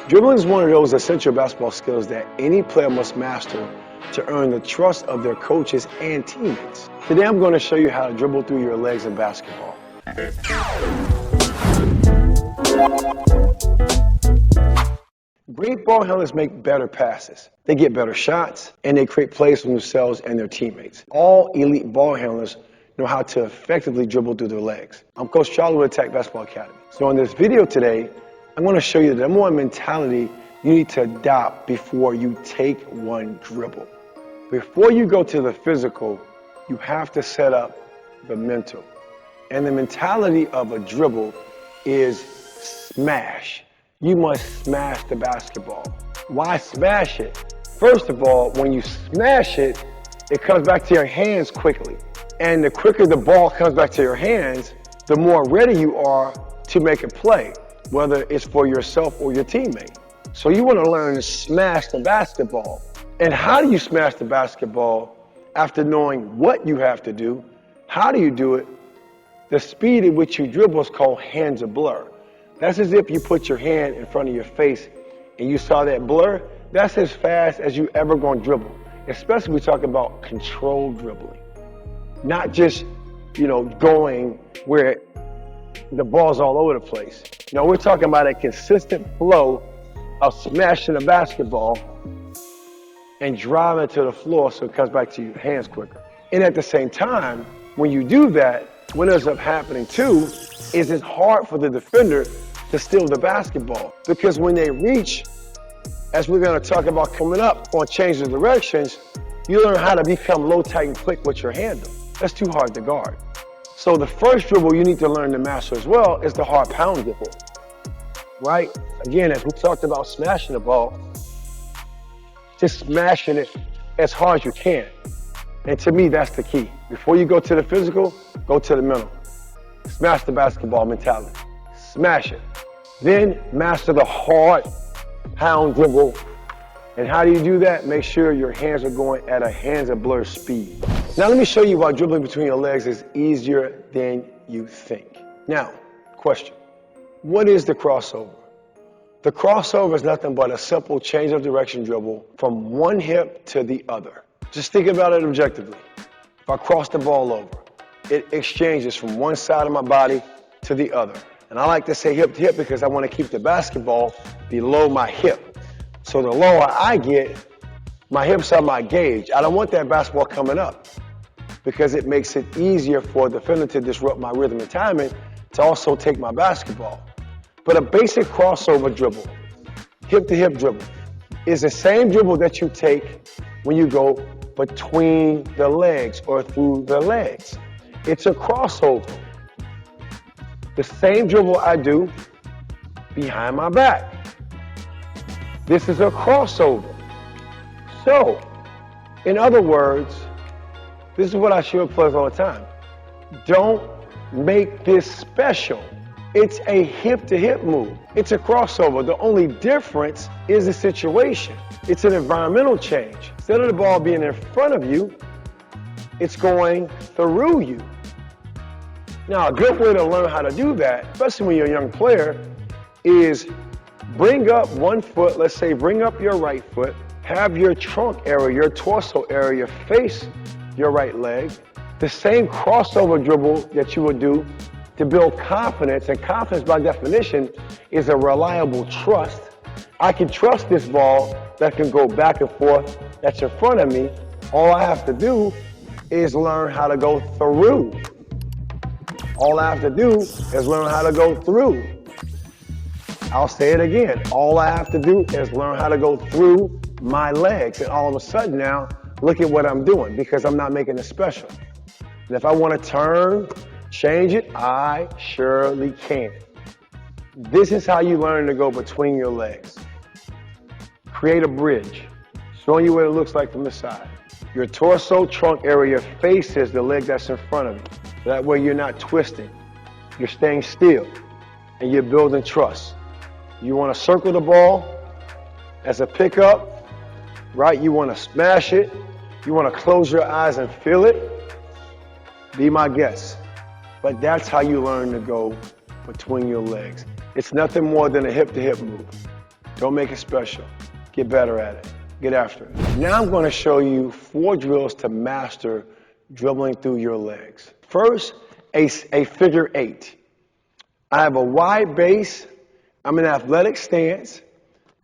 Dribbling is one of those essential basketball skills that any player must master to earn the trust of their coaches and teammates. Today I'm going to show you how to dribble through your legs in basketball. Great ball handlers make better passes. They get better shots, and they create plays for themselves and their teammates. All elite ball handlers know how to effectively dribble through their legs. I'm Coach Charlie with Attack Basketball Academy. So in this video today, I'm going to show you the number one mentality you need to adopt before you take one dribble. Before you go to the physical, you have to set up the mental. And the mentality of a dribble is smash. You must smash the basketball. Why smash it? First of all, when you smash it, it comes back to your hands quickly. And the quicker the ball comes back to your hands, the more ready you are to make a play, whether it's for yourself or your teammate. So you want to learn to smash the basketball. And how do you smash the basketball after knowing what you have to do? How do you do it? The speed at which you dribble is called hands of blur. That's as if you put your hand in front of your face and you saw that blur. That's as fast as you ever going to dribble, especially we talk about controlled dribbling. Not just, going where the ball's all over the place. We're talking about a consistent flow of smashing the basketball and driving it to the floor so it comes back to your hands quicker. And at the same time, when you do that, what ends up happening too is it's hard for the defender to steal the basketball, because when they reach, as we're going to talk about coming up on change of directions, you learn how to become low, tight, and quick with your handle. That's too hard to guard. So the first dribble you need to learn to master as well is the hard pound dribble, right? Again, as we talked about smashing the ball, just smashing it as hard as you can. And to me, that's the key. Before you go to the physical, go to the mental. Smash the basketball mentality. Smash it. Then master the hard pound dribble. And how do you do that? Make sure your hands are going at a hands of blur speed. Now let me show you why dribbling between your legs is easier than you think. Now, question. What is the crossover? The crossover is nothing but a simple change of direction dribble from one hip to the other. Just think about it objectively. If I cross the ball over, it exchanges from one side of my body to the other. And I like to say hip to hip because I want to keep the basketball below my hip. So the lower I get, my hips are my gauge. I don't want that basketball coming up because it makes it easier for a defender to disrupt my rhythm and timing to also take my basketball. But a basic crossover dribble, hip to hip dribble, is the same dribble that you take when you go between the legs or through the legs. It's a crossover. The same dribble I do behind my back. This is a crossover. So, in other words, this is what I show players all the time. Don't make this special. It's a hip-to-hip move. It's a crossover. The only difference is the situation. It's an environmental change. Instead of the ball being in front of you, it's going through you. Now, a good way to learn how to do that, especially when you're a young player, is bring up one foot. Let's say bring up your right foot. Have your trunk area, your torso area face your right leg. The same crossover dribble that you would do to build confidence, and confidence by definition is a reliable trust. I can trust this ball that can go back and forth that's in front of me. All I have to do is learn how to go through. All I have to do is learn how to go through. I'll say it again. All I have to do is learn how to go through my legs. And all of a sudden now, look at what I'm doing because I'm not making it special. And if I want to turn, change it, I surely can. This is how you learn to go between your legs. Create a bridge, showing you what it looks like from the side. Your torso trunk area faces the leg that's in front of you. That way you're not twisting. You're staying still and you're building trust. You want to circle the ball as a pickup, right? You want to smash it. You want to close your eyes and feel it. Be my guest. But that's how you learn to go between your legs. It's nothing more than a hip-to-hip move. Don't make it special. Get better at it. Get after it. Now I'm going to show you 4 drills to master dribbling through your legs. First, a figure 8. I have a wide base. I'm in an athletic stance,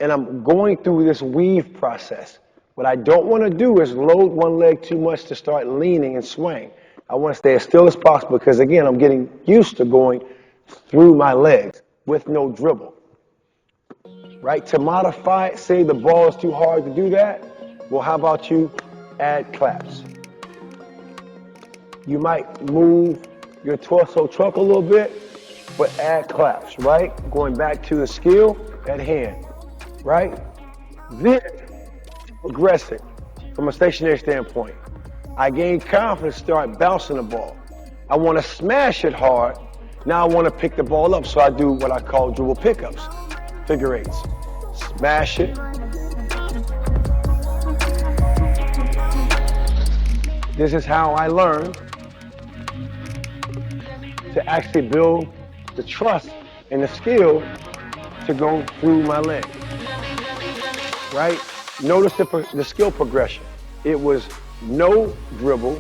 and I'm going through this weave process. What I don't want to do is load one leg too much to start leaning and swaying. I want to stay as still as possible because, again, I'm getting used to going through my legs with no dribble. Right? To modify it, say the ball is too hard to do that, well, how about you add claps? You might move your torso truck a little bit, but add claps, right? Going back to the skill at hand, right? Then, progressing from a stationary standpoint. I gain confidence, start bouncing the ball. I want to smash it hard. Now I want to pick the ball up, so I do what I call dribble pickups, figure 8s. Smash it. This is how I learned to actually build the trust and the skill to go through my leg, right? Notice the skill progression. It was no dribble,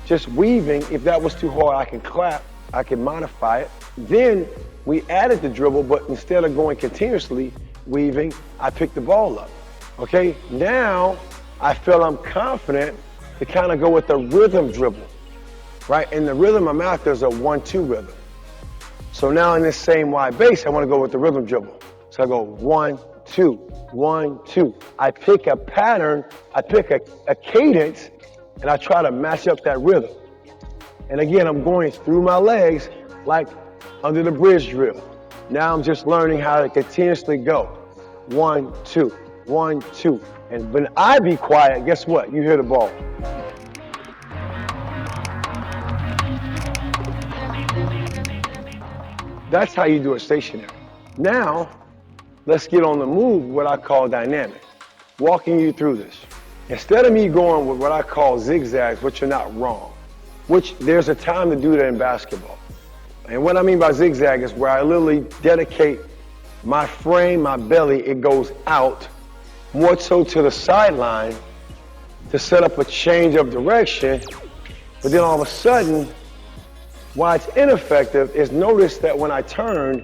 just weaving. If that was too hard, I can clap, I can modify it. Then we added the dribble, but instead of going continuously weaving, I picked the ball up. Okay, now I feel I'm confident to kind of go with the rhythm dribble, right? In the rhythm I'm after is a 1-2 rhythm. So now in this same wide base, I want to go with the rhythm dribble. So I go 1, 2, 1, 2. I pick a pattern, I pick a cadence, and I try to match up that rhythm. And again, I'm going through my legs like under the bridge drill. Now I'm just learning how to continuously go. 1, 2, 1, 2. And when I be quiet, guess what? You hear the ball. That's how you do it stationary. Now, let's get on the move, what I call dynamic. Walking you through this. Instead of me going with what I call zigzags, which are not wrong, which there's a time to do that in basketball. And what I mean by zigzag is where I literally dedicate my frame, my belly, it goes out, more so to the sideline to set up a change of direction. But then all of a sudden, why it's ineffective is notice that when I turned,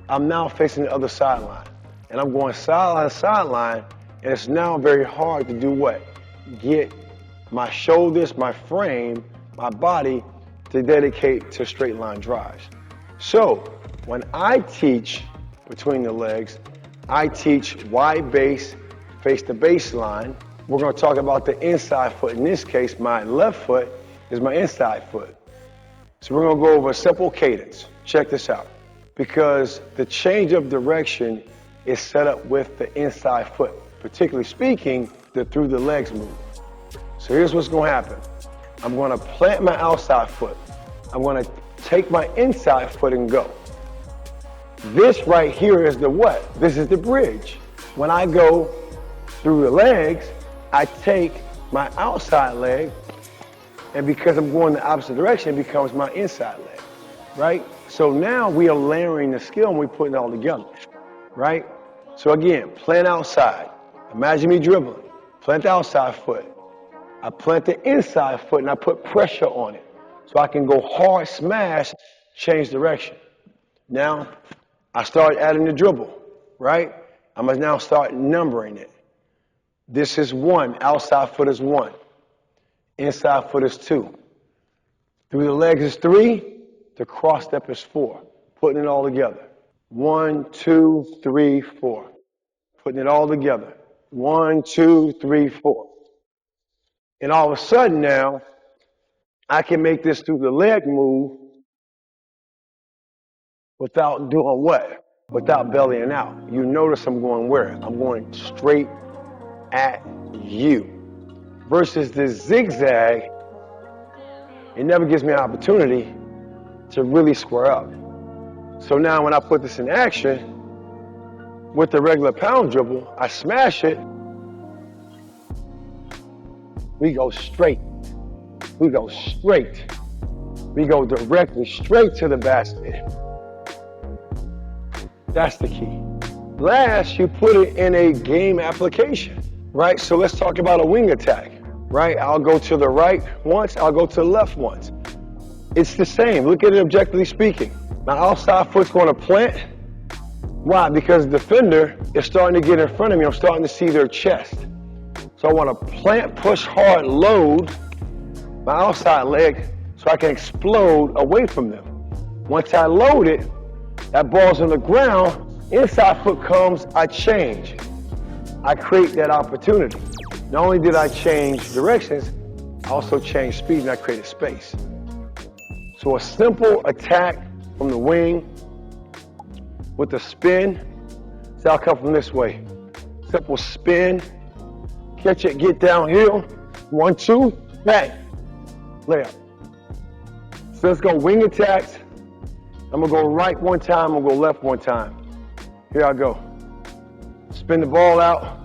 I'm now facing the other sideline. And I'm going sideline to sideline, and it's now very hard to do what? Get my shoulders, my frame, my body to dedicate to straight line drives. So when I teach between the legs, I teach wide base, face the baseline. We're going to talk about the inside foot. In this case, my left foot is my inside foot. So we're going to go over a simple cadence. Check this out. Because the change of direction is set up with the inside foot, particularly speaking, the through the legs move. So here's what's going to happen. I'm going to plant my outside foot. I'm going to take my inside foot and go. This right here is the what? This is the bridge. When I go through the legs, I take my outside leg, and because I'm going the opposite direction, it becomes my inside leg, right? So now we are layering the skill and we're putting it all together, right? So again, plant outside. Imagine me dribbling. Plant the outside foot. I plant the inside foot and I put pressure on it. So I can go hard, smash, change direction. Now, I start adding the dribble, right? I'm going to now start numbering it. This is 1. Outside foot is 1. Inside foot is 2. Through the legs is 3. The cross step is 4. Putting it all together. 1, 2, 3, 4. Putting it all together. 1, 2, 3, 4. And all of a sudden now, I can make this through the leg move without doing what? Without bellying out. You notice I'm going where? I'm going straight at you. Versus the zigzag, it never gives me an opportunity to really square up. So now when I put this in action, with the regular pound dribble, I smash it, we go straight. We go straight. We go directly straight to the basket. That's the key. Last, you put it in a game application, right? So let's talk about a wing attack, right? I'll go to the right once, I'll go to the left once. It's the same. Look at it objectively speaking. My outside foot's going to plant. Why? Because the defender is starting to get in front of me. I'm starting to see their chest. So I want to plant, push hard, load my outside leg so I can explode away from them. Once I load it, that ball's on the ground, inside foot comes, I change. I create that opportunity. Not only did I change directions, I also changed speed and I created space. So a simple attack from the wing with a spin. So I'll come from this way. Simple spin, catch it, get downhill. 1, 2, bang, layup. So let's go wing attacks. I'm gonna go right one time, I'm gonna go left one time. Here I go. Spin the ball out,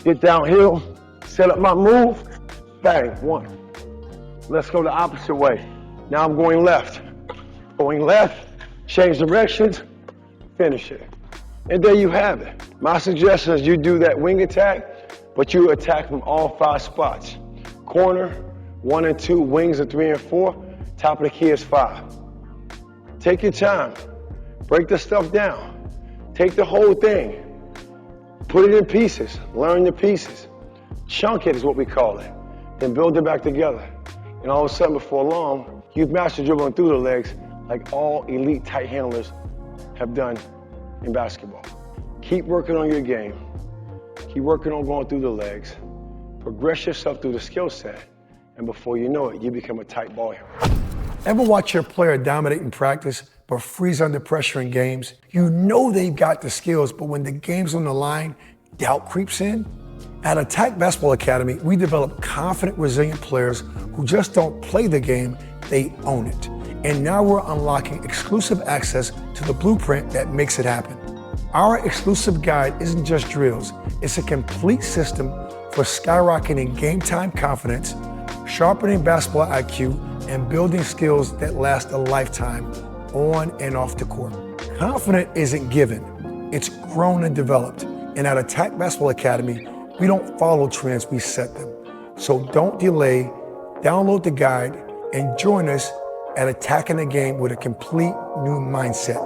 get downhill, set up my move, bang, 1. Let's go the opposite way. Now I'm going left. Going left, change directions, finish it. And there you have it. My suggestion is you do that wing attack, but you attack from all 5 spots. Corner, 1 and 2, wings are 3 and 4, top of the key is 5. Take your time, break the stuff down. Take the whole thing, put it in pieces, learn the pieces. Chunk it is what we call it, then build it back together. And all of a sudden, before long, you've mastered dribbling through the legs like all elite tight handlers have done in basketball. Keep working on your game. Keep working on going through the legs. Progress yourself through the skill set. And before you know it, you become a tight ball handler. Ever watch your player dominate in practice but freeze under pressure in games? You know they've got the skills, but when the game's on the line, doubt creeps in. At Attack Basketball Academy, we develop confident, resilient players who just don't play the game, they own it. And now we're unlocking exclusive access to the blueprint that makes it happen. Our exclusive guide isn't just drills, it's a complete system for skyrocketing game time confidence, sharpening basketball IQ, and building skills that last a lifetime on and off the court. Confidence isn't given, it's grown and developed. And at Attack Basketball Academy, we don't follow trends, we set them. So don't delay, download the guide, and join us at attacking the game with a complete new mindset.